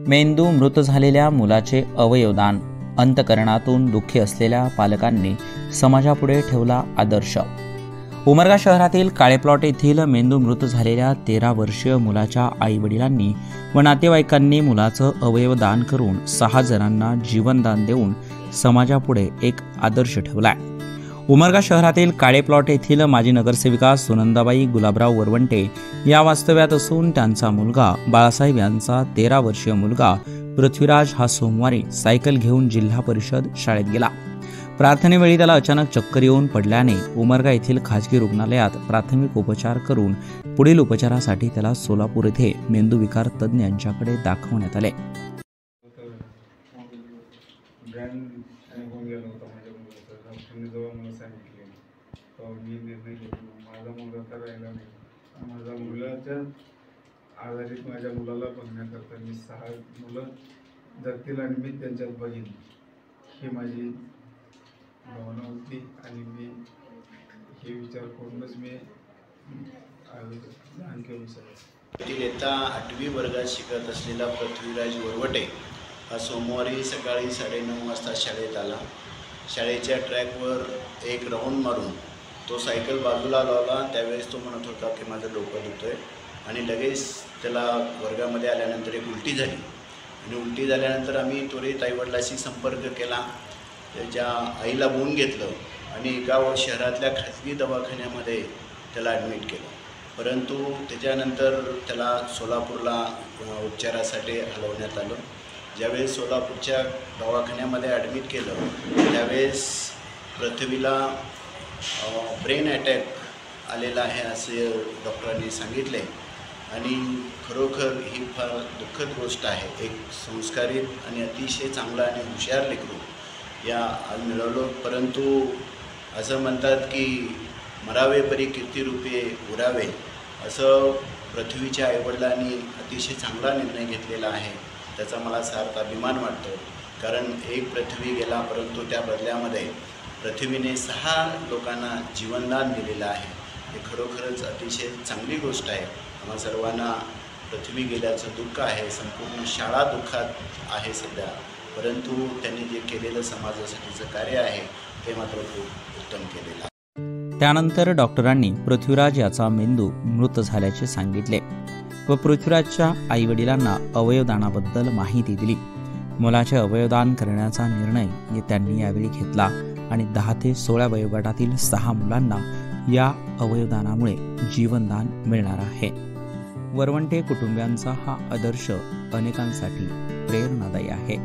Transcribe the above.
मेंदू मृत झालेल्या मुलाचे अवयवदान, अंतःकरणातून दुःखी असलेल्या पालकांनी समाजापुढे ठेवला आदर्श। उमरगा शहरातील काळे प्लॉट येथील मेंदू मृत झालेल्या 13 वर्षीय मुलाच्या आईवडिलांनी व नातेवाईकांनी मुलाचं अवयवदान करून 6 जणांना जीवनदान देऊन समाजापुढे एक आदर्श ठेवलाय। उमरगा शहरातील काळे प्लॉट येथील माजी नगरसेविका सुनंदाबाई गुलाबराव वरवंटे या वास्तव्यात असून त्यांचा मुलगा बाळासाहेब यांचा 13 वर्षीय मुलगा पृथ्वीराज हा सोमवारी सायकल घेऊन जिल्हा परिषद शाळेत गेला। प्रार्थनेवेळी त्याला अचानक चक्कर येऊन पडल्याने उमरगा येथील खाजगी रुग्णालयात प्राथमिक उपचार करून पुढील उपचारासाठी त्याला सोलापूर येथे मेंदूविकार तज्ज्ञ यांच्याकडे दाखवण्यात आले। माझ्या मुलाच्या आधारित माझ्या मुलाला बघण्याकरता मी 6 मुलं जगतील आणि मी त्यांच्यात बघीन ही माझी भावना होती आणि मी हे विचार करूनच मी दान केलं सर। इयत्ता 8वी वर्गात शिकत असलेला पृथ्वीराज वरवटे हा सोमवारी सकाळी 9:30 वाजता शाळेत आला। शाळेच्या ट्रॅकवर एक राऊंड मारून तो सायकल बाजूला लावला। त्यावेळेस तो म्हणत होता की माझं डोकं दुखतंय आणि लगेच त्याला वर्गामध्ये आल्यानंतर एक उलटी झाली आणि उलटी झाल्यानंतर आम्ही त्वरित आईवडिलांशी संपर्क केला। त्याच्या आईला बोलून घेतलं आणि एका शहरातल्या खाजगी दवाखान्यामध्ये त्याला ॲडमिट केलं, परंतु त्याच्यानंतर त्याला सोलापूरला उपचारासाठी हलवण्यात आलं। ज्यावेळेस सोलापूरच्या दवाखान्यामध्ये ॲडमिट केलं त्यावेळेस पृथ्वीला ब्रेन अटॅक आलेला आहे असे डॉक्टरांनी सांगितले आणि खरोखर ही फार दुःखद गोष्ट आहे। एक संस्कारित आणि अतिशय चांगला आणि हुशार लेकरू या आज मिळवलं, परंतु असं म्हणतात की मरावे परी कीर्तिरूपे उरावे, असं पृथ्वीच्या आईवडिलांनी अतिशय चांगला निर्णय घेतलेला आहे। त्याचा मला सार्थ अभिमान वाटतो, कारण एक पृथ्वी गेला परंतु त्या बदल्यामध्ये पृथ्वीने 6 लोकांना जीवनदान दिलेलं आहे। हे खरोखरच अतिशय चांगली गोष्ट आहे। आम्हा सर्वांना पृथ्वी गेल्याचं दुःख आहे, संपूर्ण शाळा दुःखात आहे सध्या, परंतु त्यांनी जे केलेलं समाजासाठीचं कार्य आहे ते मात्र खूप उत्तम केलेलं आहे। त्यानंतर डॉक्टरांनी पृथ्वीराज याचा मेंदू मृत झाल्याचे सांगितले व पृथ्वीराजच्या आईवडिलांना अवयवदानाबद्दल माहिती दिली। मुलाचे अवयवदान करण्याचा निर्णय त्यांनी यावेळी घेतला आणि 10 ते 16 वयोगटातील 6 मुलांना या अवयवदानामुळे जीवनदान मिळणार आहे। वरवंटे कुटुंबियांचा हा आदर्श अनेकांसाठी प्रेरणादायी आहे।